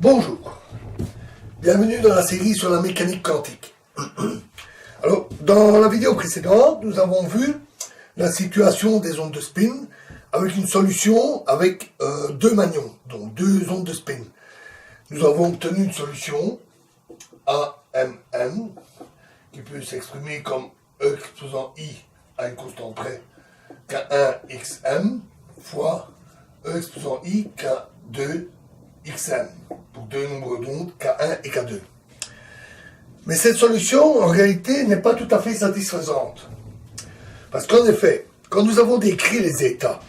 Bonjour, bienvenue dans la série sur la mécanique quantique. Alors, dans la vidéo précédente, nous avons vu la situation des ondes de spin avec une solution avec deux magnons, donc deux ondes de spin. Nous avons obtenu une solution AMN qui peut s'exprimer comme E exposant I à une constante près K1XM fois E exposant I K2XM pour deux nombres d'ondes K1 et K2. Mais cette solution, en réalité, n'est pas tout à fait satisfaisante. Parce qu'en effet, quand nous avons décrit les états,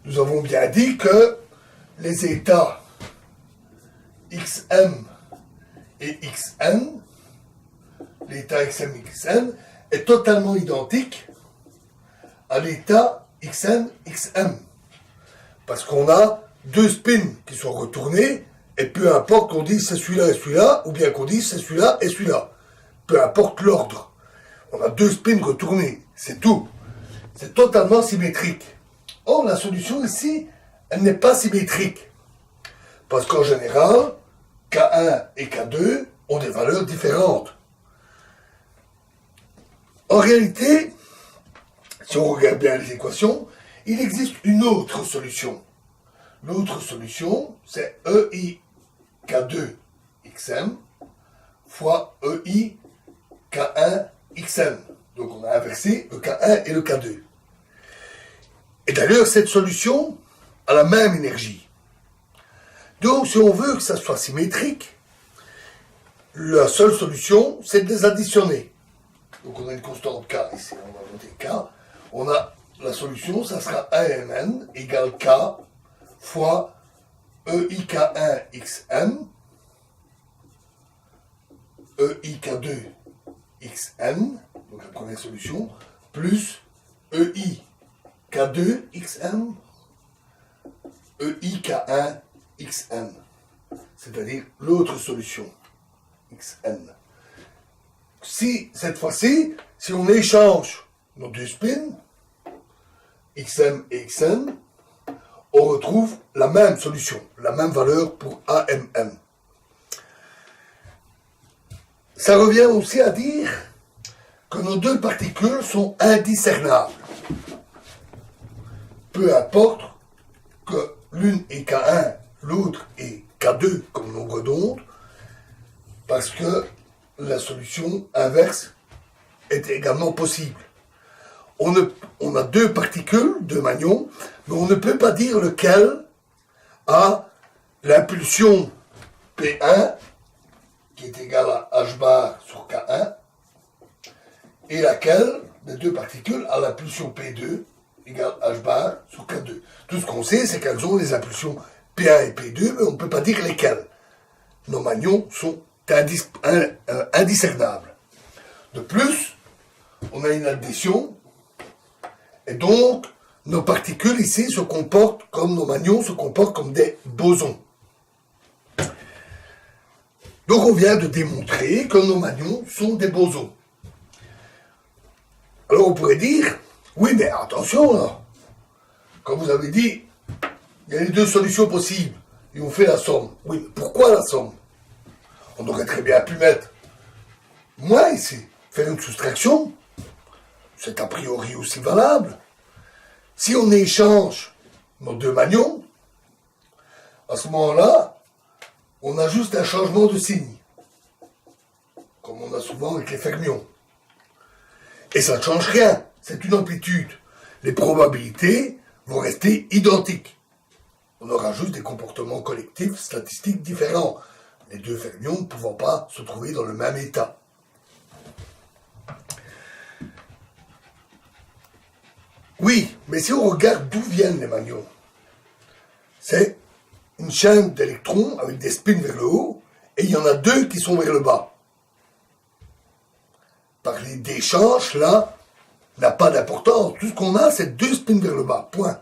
nous avons bien dit que les états XM et XN, l'état XM et XN, est totalement identique à l'état XN, XM. Parce qu'on a deux spins qui sont retournés, et peu importe qu'on dise c'est celui-là et celui-là, ou bien qu'on dise c'est celui-là et celui-là. Peu importe l'ordre. On a deux spins retournés, c'est tout. C'est totalement symétrique. Or, la solution ici, elle n'est pas symétrique. Parce qu'en général, K1 et K2 ont des valeurs différentes. En réalité, si on regarde bien les équations, il existe une autre solution. L'autre solution, c'est EI K2XM fois EI K1XM. Donc on a inversé le K1 et le K2. Et d'ailleurs, cette solution a la même énergie. Donc si on veut que ça soit symétrique, la seule solution, c'est de les additionner. Donc on a une constante K ici, on va noter K. On a la solution, ça sera AMN égale K fois EIK1XM, EIK2XN, donc la première solution, plus EIK2XM, EIK1XN, c'est-à-dire l'autre solution, XN. Si, cette fois-ci, si on échange nos deux spins, XM et XN, on retrouve la même solution, la même valeur pour AMN. Ça revient aussi à dire que nos deux particules sont indiscernables. Peu importe que l'une est K1, l'autre est K2 comme nombre d'ondes, parce que la solution inverse est également possible. On a deux particules, deux magnons, mais on ne peut pas dire lequel a l'impulsion P1, qui est égale à H bar sur K1, et laquelle des deux particules a l'impulsion P2, égale H bar sur K2. Tout ce qu'on sait, c'est qu'elles ont les impulsions P1 et P2, mais on ne peut pas dire lesquelles. Nos magnons sont indiscernables. De plus, on a une addition, et donc, nos particules ici se comportent comme nos magnons se comportent comme des bosons. Donc on vient de démontrer que nos magnons sont des bosons. Alors on pourrait dire, oui mais attention là, comme vous avez dit, il y a les deux solutions possibles, et on fait la somme. Oui, mais pourquoi la somme? On aurait très bien pu mettre moins ici, faire une soustraction. C'est a priori aussi valable. Si on échange nos deux magnons, à ce moment-là, on a juste un changement de signe, comme on a souvent avec les fermions. Et ça ne change rien, c'est une amplitude. Les probabilités vont rester identiques. On aura juste des comportements collectifs statistiques différents, les deux fermions ne pouvant pas se trouver dans le même état. Oui, mais si on regarde d'où viennent les magnons, c'est une chaîne d'électrons avec des spins vers le haut, et il y en a deux qui sont vers le bas. Parler d'échange, là, n'a pas d'importance. Tout ce qu'on a, c'est deux spins vers le bas, point.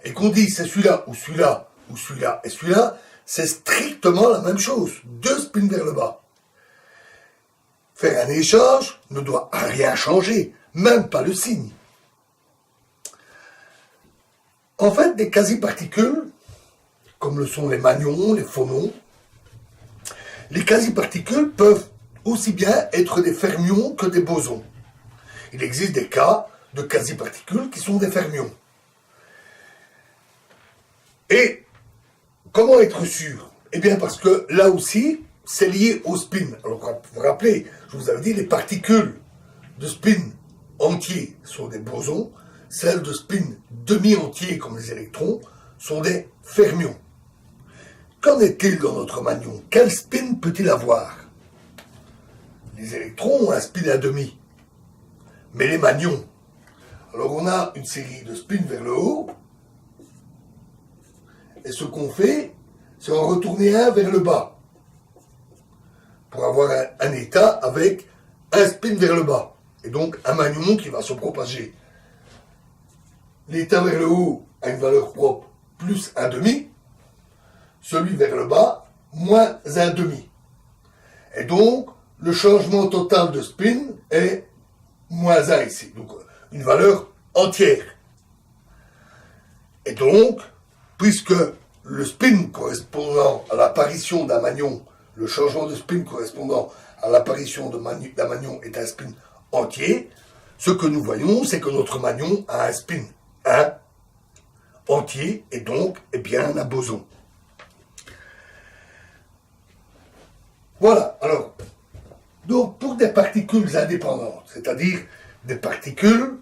Et qu'on dise c'est celui-là, ou celui-là, ou celui-là, et celui-là, c'est strictement la même chose. Deux spins vers le bas. Faire un échange ne doit rien changer, même pas le signe. En fait, des quasi-particules, comme le sont les magnons, les phonons, Les quasi-particules peuvent aussi bien être des fermions que des bosons. Il existe des cas de quasi-particules qui sont des fermions. Et comment être sûr? Eh bien parce que là aussi, c'est lié au spin. Alors vous vous rappelez, je vous avais dit, les particules de spin entier sont des bosons, celles de spin demi-entier comme les électrons sont des fermions. Qu'en est-il dans notre magnon? Quel spin peut-il avoir? Les électrons ont un spin à demi, mais les magnons, alors on a une série de spins vers le haut, et ce qu'on fait, c'est en retourner un vers le bas, pour avoir un état avec un spin vers le bas, et donc un magnon qui va se propager. L'état vers le haut a une valeur propre plus 1,5, celui vers le bas moins 1,5. Et donc, le changement total de spin est moins 1 ici, donc une valeur entière. Et donc, puisque le spin correspondant à l'apparition d'un magnon, le changement de spin correspondant à l'apparition d'un magnon est un spin entier, ce que nous voyons, c'est que notre magnon a un spin 1 entier, et donc, eh bien, un boson. Voilà, alors, donc pour des particules indépendantes, c'est-à-dire des particules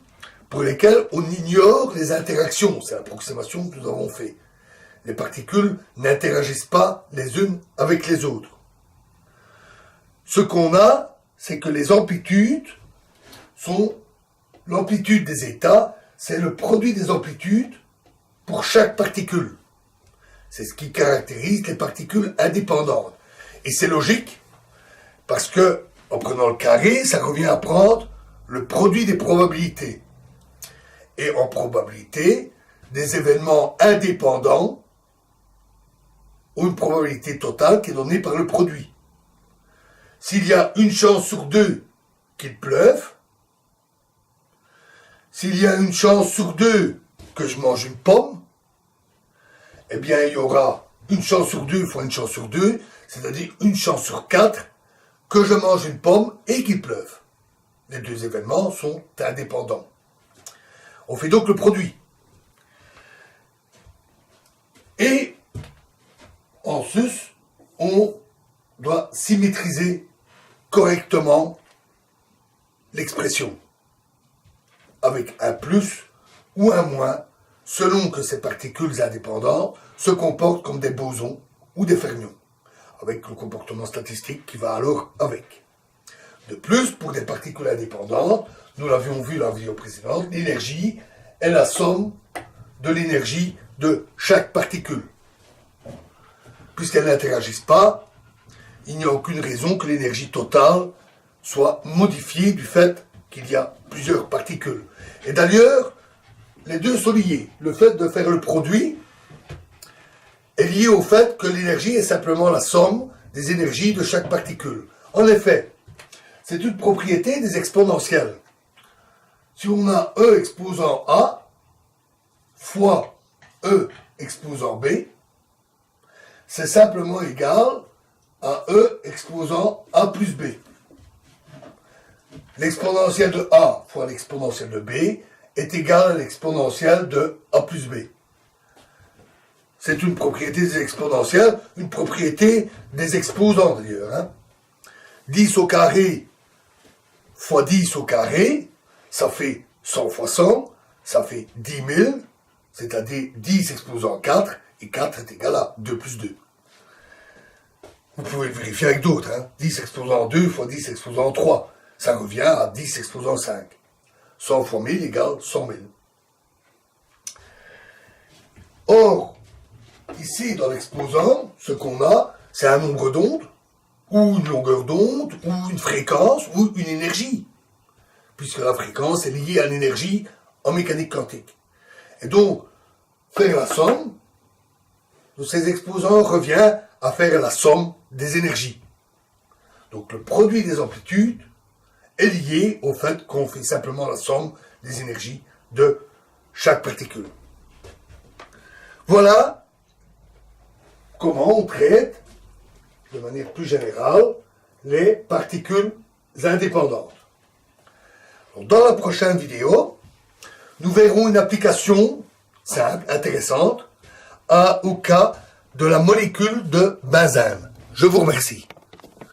pour lesquelles on ignore les interactions, c'est l'approximation que nous avons fait. Les particules n'interagissent pas les unes avec les autres. Ce qu'on a, c'est que les amplitudes sont l'amplitude des états, c'est le produit des amplitudes pour chaque particule. C'est ce qui caractérise les particules indépendantes. Et c'est logique, parce que, en prenant le carré, ça revient à prendre le produit des probabilités. Et en probabilité, des événements indépendants ont une probabilité totale qui est donnée par le produit. S'il y a une chance sur 2 qu'il pleuve, s'il y a une chance sur 2 que je mange une pomme, eh bien il y aura une chance sur 2 fois une chance sur 2, c'est-à-dire une chance sur 4 que je mange une pomme et qu'il pleuve. Les deux événements sont indépendants. On fait donc le produit. Et en sus, on doit symétriser correctement l'expression avec un plus ou un moins selon que ces particules indépendantes se comportent comme des bosons ou des fermions, avec le comportement statistique qui va alors avec. De plus, pour des particules indépendantes, nous l'avions vu la vidéo précédente, l'énergie est la somme de l'énergie de chaque particule. Puisqu'elles n'interagissent pas, il n'y a aucune raison que l'énergie totale soit modifiée du fait qu'il y a plusieurs particules. Et d'ailleurs, les deux sont liés. Le fait de faire le produit est lié au fait que l'énergie est simplement la somme des énergies de chaque particule. En effet, c'est une propriété des exponentielles. Si on a E exposant A fois E exposant B, c'est simplement égal à E exposant A plus B. L'exponentielle de A fois l'exponentielle de B est égale à l'exponentielle de A plus B. C'est une propriété des exponentielles, une propriété des exposants d'ailleurs. Hein. 10 au carré fois 10 au carré, ça fait 100 fois 100, ça fait 10 000, c'est-à-dire 10 exposant 4, et 4 est égal à 2 plus 2. Vous pouvez le vérifier avec d'autres. Hein. 10 exposant 2 fois 10 exposant 3, ça revient à 10 exposant 5. 100 fois 1000 égale 100 000. Or, ici, dans l'exposant, ce qu'on a, c'est un nombre d'ondes, ou une longueur d'onde, ou une fréquence, ou une énergie. Puisque la fréquence est liée à l'énergie en mécanique quantique. Et donc, faire la somme de ces exposants revient à faire la somme des énergies. Donc le produit des amplitudes est lié au fait qu'on fait simplement la somme des énergies de chaque particule. Voilà comment on traite de manière plus générale, les particules indépendantes. Donc, dans la prochaine vidéo, nous verrons une application simple, intéressante, au cas de la molécule de benzène. Je vous remercie.